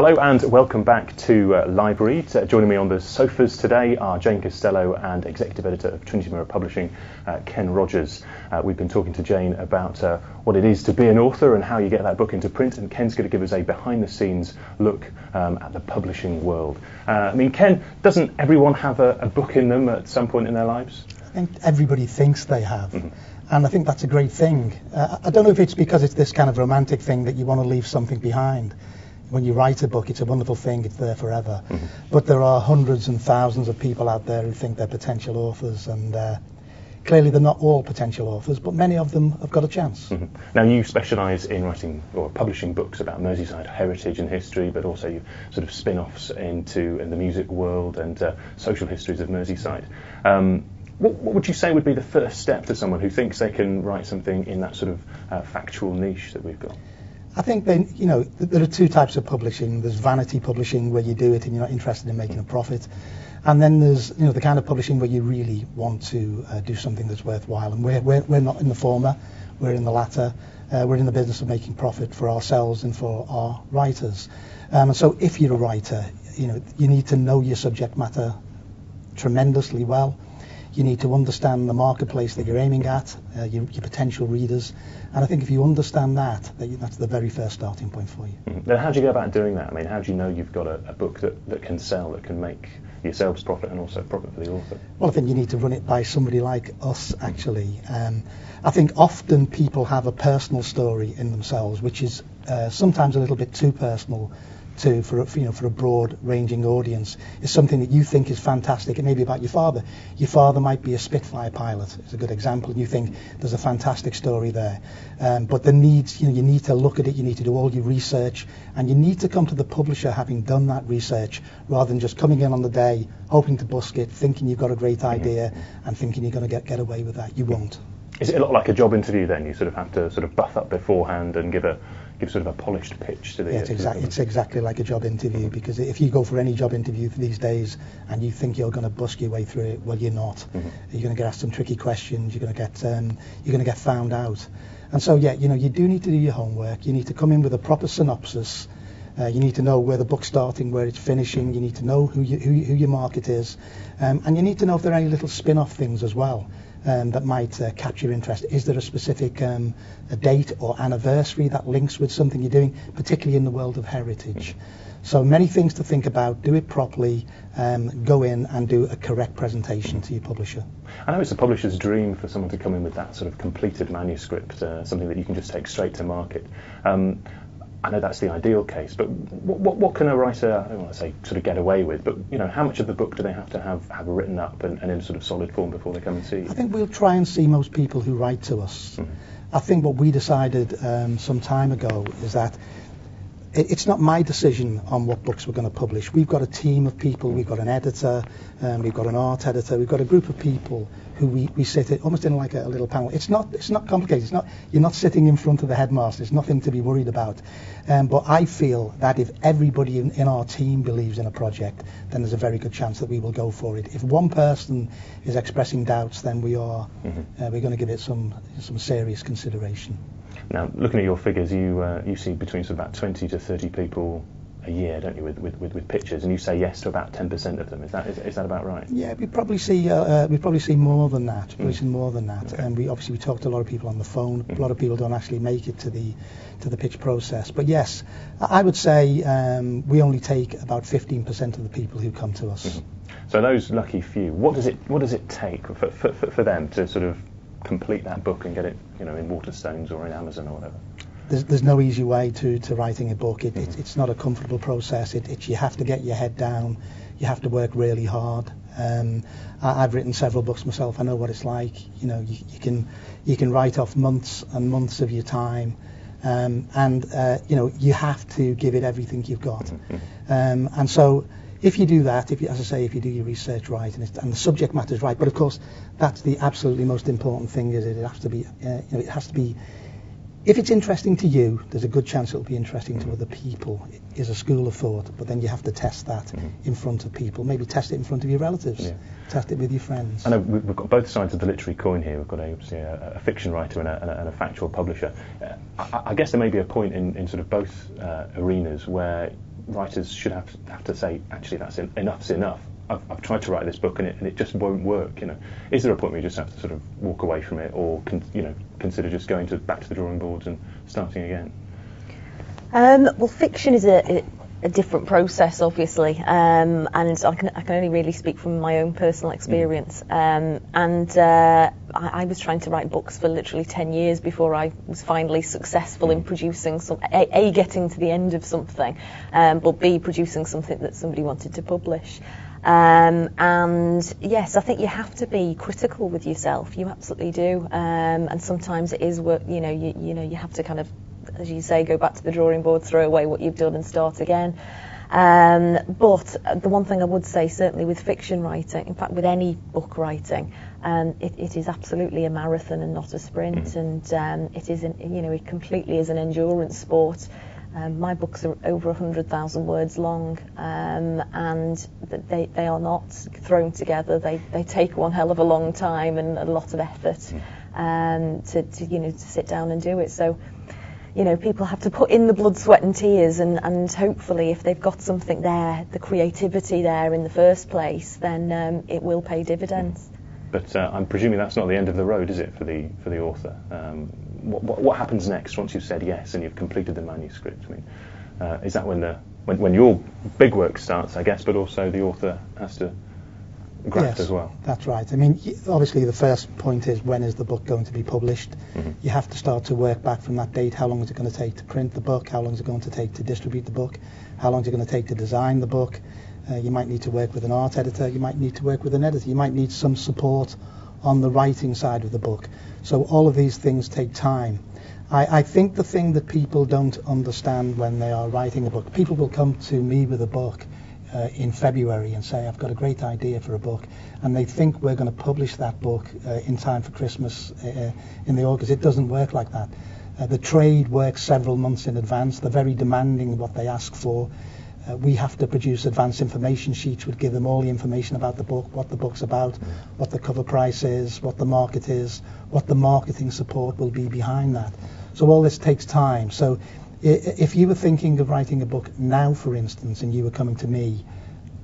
Hello and welcome back to LiveRead. Joining me on the sofas today are Jane Costello and Executive Editor of Trinity Mirror Publishing, Ken Rogers. We've been talking to Jane about what it is to be an author and how you get that book into print, and Ken's going to give us a behind-the-scenes look at the publishing world. Ken, doesn't everyone have a book in them at some point in their lives? I think everybody thinks they have. Mm-hmm. And I think that's a great thing. I don't know if it's because it's this kind of romantic thing that you want to leave something behind. When you write a book, it's a wonderful thing, it's there forever. Mm-hmm. But there are hundreds and thousands of people out there who think they're potential authors, and clearly they're not all potential authors, but many of them have got a chance. Mm-hmm. Now, you specialise in writing or publishing books about Merseyside heritage and history, but also you sort of spin-offs in the music world and social histories of Merseyside. What would you say would be the first step to someone who thinks they can write something in that sort of factual niche that we've got? I think there are two types of publishing. There's vanity publishing, where you do it and you're not interested in making a profit, and then there's the kind of publishing where you really want to do something that's worthwhile. And we're not in the former, we're in the latter. We're in the business of making profit for ourselves and for our writers. And so if you're a writer, you need to know your subject matter tremendously well. You need to understand the marketplace that you're aiming at, your potential readers, and I think if you understand that, that's the very first starting point for you. Mm-hmm. Then how do you go about doing that? How do you know you've got a book that can sell, that can make yourselves profit and also profit for the author? Well, I think you need to run it by somebody like us, actually. I think often people have a personal story in themselves, which is sometimes a little bit too personal for a broad-ranging audience. Is something that you think is fantastic. It may be about your father. Your father might be a Spitfire pilot. It's a good example. And you think there's a fantastic story there. But the needs, you need to look at it. You need to do all your research, and you need to come to the publisher having done that research, rather than just coming in on the day, hoping to busk it, thinking you've got a great idea, and thinking you're going to get away with that. You won't. Is it a lot like a job interview then? You sort of have to sort of buff up beforehand and give sort of a polished pitch to the... Yeah, it's exactly like a job interview, because if you go for any job interview these days and you think you're going to busk your way through it, well, you're not. Mm-hmm. You're going to get asked some tricky questions. You're going to get found out. And so, you do need to do your homework. You need to come in with a proper synopsis. You need to know where the book's starting, where it's finishing. You need to know who your market is, and you need to know if there are any little spin-off things as well. That might catch your interest. Is there a specific a date or anniversary that links with something you're doing, particularly in the world of heritage? So many things to think about. Do it properly. Go in and do a correct presentation to your publisher. I know it's a publisher's dream for someone to come in with that sort of completed manuscript, something that you can just take straight to market. I know that's the ideal case, but what can a writer, I don't want to say sort of get away with, but how much of the book do they have to have written up and in sort of solid form before they come and see you? I think we'll try and see most people who write to us. Mm-hmm. I think what we decided some time ago is that it's not my decision on what books we're going to publish. We've got a team of people. We've got an editor, we've got an art editor, we've got a group of people who we sit almost in like a little panel. It's not complicated. You're not sitting in front of the headmaster. There's nothing to be worried about. But I feel that if everybody in our team believes in a project, then there's a very good chance that we will go for it. If one person is expressing doubts, then we're going to give it some serious consideration. Now, looking at your figures, you see between sort of about 20 to 30 people a year, don't you, with pitches, and you say yes to about 10% of them. Is that about right? Yeah, we probably see more than that. Okay. And we talk to a lot of people on the phone. A lot of people don't actually make it to the pitch process. But yes, I would say we only take about 15% of the people who come to us. Mm-hmm. So those lucky few, what does it take for them to sort of complete that book and get it, in Waterstones or in Amazon or whatever? There's no easy way to writing a book. It's not a comfortable process. You have to get your head down. You have to work really hard. I've written several books myself. I know what it's like. You can write off months and months of your time, and you have to give it everything you've got. And so if you do that, if you do your research right and the subject matter is right, but of course that's the absolutely most important thing. Is it has to be. If it's interesting to you, there's a good chance it'll be interesting to other people. It is a school of thought, but then you have to test that in front of people. Maybe test it in front of your relatives, test it with your friends. I know we've got both sides of the literary coin here. We've got a fiction writer and a factual publisher. I guess there may be a point in sort of both arenas where writers should have to say, actually, enough's enough. I've tried to write this book and it just won't work. Is there a point where you just have to sort of walk away from it, or consider just going back to the drawing boards and starting again? Well, fiction is a different process, obviously, and I can only really speak from my own personal experience. I was trying to write books for literally 10 years before I was finally successful in producing getting to the end of something, but B, producing something that somebody wanted to publish. And yes, I think you have to be critical with yourself. You absolutely do. And sometimes it is work. You have to kind of, as you say, go back to the drawing board, throw away what you've done, and start again. But the one thing I would say, certainly with fiction writing, in fact with any book writing, it is absolutely a marathon and not a sprint. And it completely is an endurance sport. My books are over 100,000 words long, and they are not thrown together. They take one hell of a long time and a lot of effort to sit down and do it. So, people have to put in the blood, sweat and tears, and hopefully if they've got something there, the creativity there in the first place, then it will pay dividends. But I'm presuming that's not the end of the road, is it, for the author? What happens next once you've said yes and you've completed the manuscript? I mean, is that when your big work starts, I guess, but also the author has to graft as well? That's right. I mean, obviously the first point is, when is the book going to be published? You have to start to work back from that date. How long is it going to take to print the book? How long is it going to take to distribute the book? How long is it going to take to design the book? You might need to work with an art editor. You might need to work with an editor. You might need some support on the writing side of the book. So all of these things take time. I think the thing that people don't understand when they are writing a book, people will come to me with a book in February and say, I've got a great idea for a book, and they think we're going to publish that book in time for Christmas in the August. It doesn't work like that. The trade works several months in advance. They're very demanding what they ask for. We have to produce advance information sheets which give them all the information about the book, what the book's about, what the cover price is, what the market is, what the marketing support will be behind that. So all this takes time. So if you were thinking of writing a book now, for instance, and you were coming to me,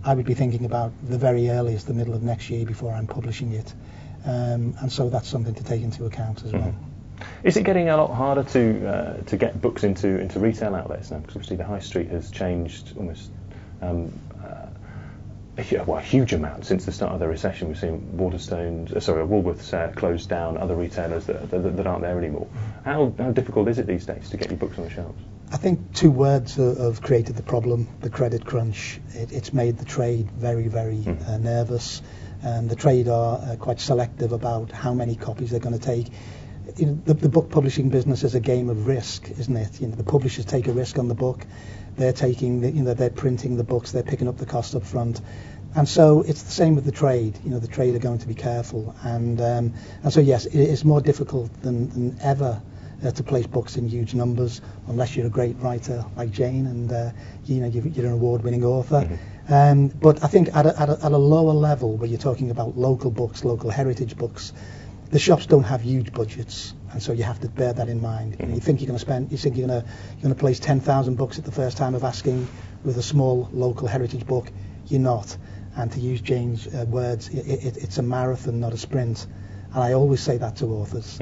I would be thinking about the very earliest, the middle of next year, before I'm publishing it. And so that's something to take into account as well. Is it getting a lot harder to get books into retail outlets now? Because obviously the high street has changed almost a huge amount since the start of the recession. We've seen Woolworths closed down, other retailers that aren't there anymore. How difficult is it these days to get your books on the shelves? I think two words have created the problem: the credit crunch. It's made the trade very, very nervous. The trade are quite selective about how many copies they're going to take. The book publishing business is a game of risk, isn't it? The publishers take a risk on the book. They're taking, they're printing the books. They're picking up the cost up front, and so it's the same with the trade. The trade are going to be careful, and so yes, it is more difficult than ever to place books in huge numbers, unless you're a great writer like Jane, and you're an award-winning author. But I think at a lower level, where you're talking about local books, local heritage books, the shops don't have huge budgets, and so you have to bear that in mind. You think you're going to place 10,000 books at the first time of asking with a small local heritage book. You're not. And to use Jane's words, it's a marathon, not a sprint. And I always say that to authors.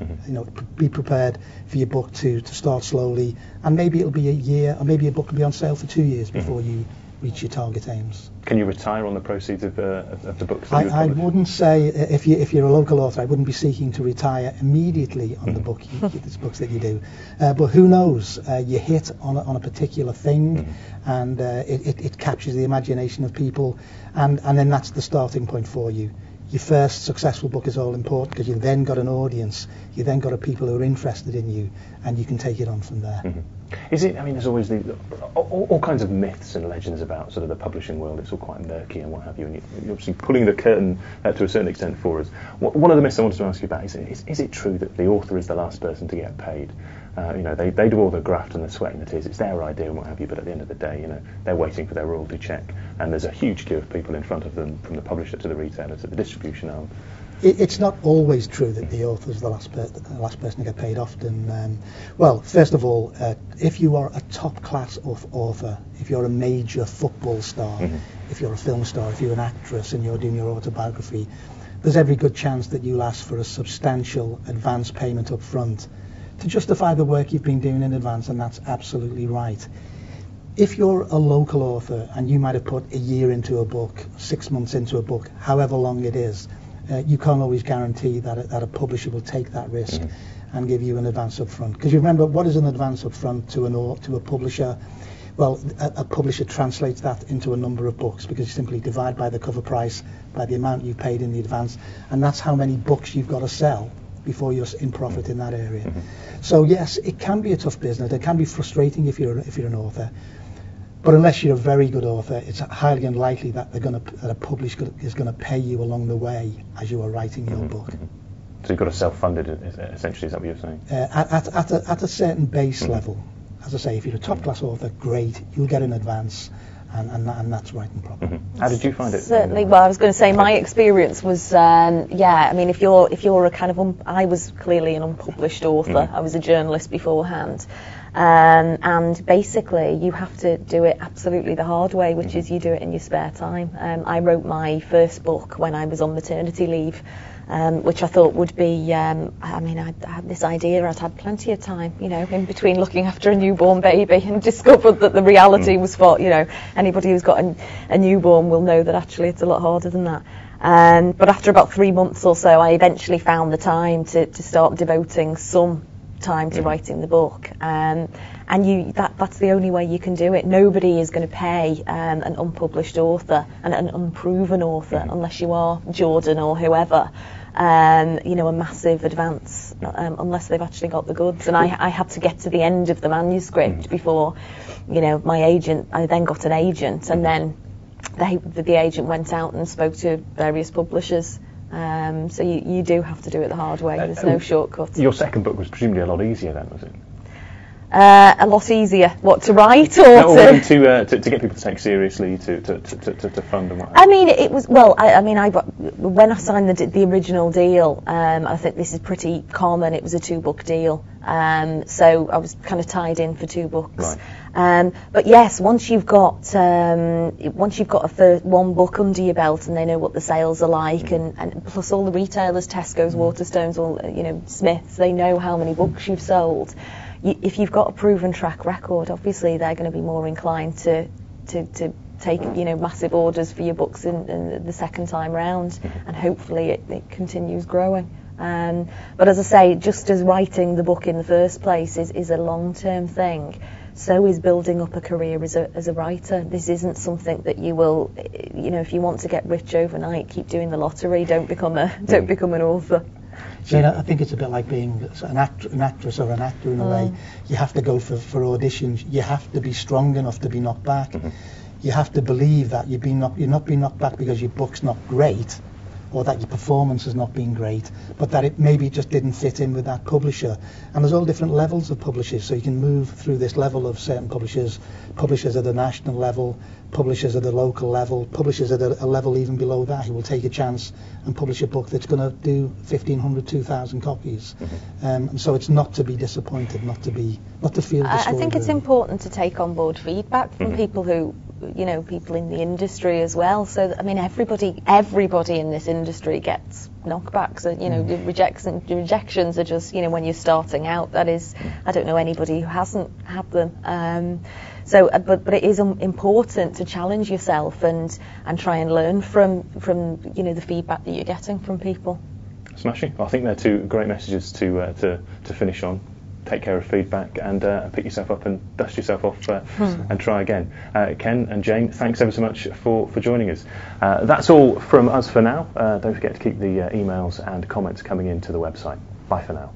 Be prepared for your book to start slowly, and maybe it'll be a year, or maybe a book will be on sale for 2 years before you reach your target aims. Can you retire on the proceeds of the books that I wouldn't say, if you're a local author, I wouldn't be seeking to retire immediately on the books that you do. But who knows? You hit on a particular thing, and it captures the imagination of people, and then that's the starting point for you. Your first successful book is all important, because you've then got an audience, you've then got people who are interested in you, and you can take it on from there. Is it? I mean, there's always all kinds of myths and legends about sort of the publishing world. It's all quite murky and what have you, and you're obviously pulling the curtain to a certain extent for us. One of the myths I wanted to ask you about is it true that the author is the last person to get paid? They do all the graft and the sweat and the tears. It's their idea and what have you, but at the end of the day, they're waiting for their royalty check, and there's a huge queue of people in front of them, from the publisher to the retailer to the distribution arm. It's not always true that the author is the last person to get paid. Often, well, first of all, if you are a top-class author, if you're a major football star, if you're a film star, if you're an actress and you're doing your autobiography, there's every good chance that you'll ask for a substantial advance payment up front to justify the work you've been doing in advance, and that's absolutely right. If you're a local author and you might have put a year into a book, 6 months into a book, however long it is, you can't always guarantee that a publisher will take that risk and give you an advance up front. Because you remember, what is an advance up front to a publisher? Well, a publisher translates that into a number of books, because you simply divide by the cover price, by the amount you paid in the advance, and that's how many books you've got to sell before you're in profit in that area. So yes, it can be a tough business. It can be frustrating if you're an author. But unless you're a very good author, it's highly unlikely that a publisher is going to pay you along the way as you are writing your book. So you've got to self-fund it, essentially, is that what you're saying? At a certain base level. As I say, if you're a top-class author, great, you'll get an advance, and that's writing properly. How did you find it? Certainly, well, I was going to say my experience was, I mean, if you're a kind of, I was clearly an unpublished author. I was a journalist beforehand. And basically you have to do it absolutely the hard way, which is you do it in your spare time. I wrote my first book when I was on maternity leave, which I thought would be, I mean, I had this idea, I'd had plenty of time, you know, in between looking after a newborn baby, and discovered that the reality was for, you know, anybody who's got a newborn will know that actually it's a lot harder than that. But after about 3 months or so, I eventually found the time to start devoting some time to writing the book, and that's the only way you can do it. Nobody is going to pay an unpublished author and an unproven author, unless you are Jordan or whoever, you know, a massive advance, unless they've actually got the goods. And I had to get to the end of the manuscript before, you know, I then got an agent, and then the agent went out and spoke to various publishers. So you do have to do it the hard way. There's no shortcut. Your second book was presumably a lot easier then, was it? A lot easier. What, to write or to get people to take seriously, to fund and what? I mean, it was, well, when I signed the original deal, I think this is pretty common. It was a 2-book deal, so I was kind of tied in for 2 books. Right. But yes, once you've got one book under your belt, and they know what the sales are like, and plus all the retailers, Tesco's, Waterstones, all, you know, Smiths, they know how many books you've sold. If you've got a proven track record, obviously they're going to be more inclined to take, you know, massive orders for your books in the second time round, and hopefully it continues growing. But as I say, just as writing the book in the first place is a long-term thing, so is building up a career as a writer. This isn't something that you will, you know, if you want to get rich overnight, keep doing the lottery. Don't become an author. Jane, I think it's a bit like being an actress or an actor in a way. You have to go for auditions. You have to be strong enough to be knocked back. You have to believe that you're not being knocked back because your book's not great, or that your performance has not been great, but that it maybe just didn't fit in with that publisher. And there's all different levels of publishers, so you can move through this level of certain publishers at the national level, publishers at the local level, publishers at a level even below that who will take a chance and publish a book that's going to do 1,500, 2,000 copies. And so it's not to be disappointed, not to feel discouraged. I think it's important to take on board feedback from people who, you know, people in the industry as well. So that, I mean, everybody in this industry gets knockbacks. You know, the rejections are just, you know, when you're starting out. That is, I don't know anybody who hasn't had them. So, but it is important to challenge yourself and try and learn from you know, the feedback that you're getting from people. Smashing. I think they're 2 great messages to finish on. Take care of feedback and pick yourself up and dust yourself off and try again. Ken and Jane, thanks ever so much for joining us. That's all from us for now. Don't forget to keep the emails and comments coming into the website. Bye for now.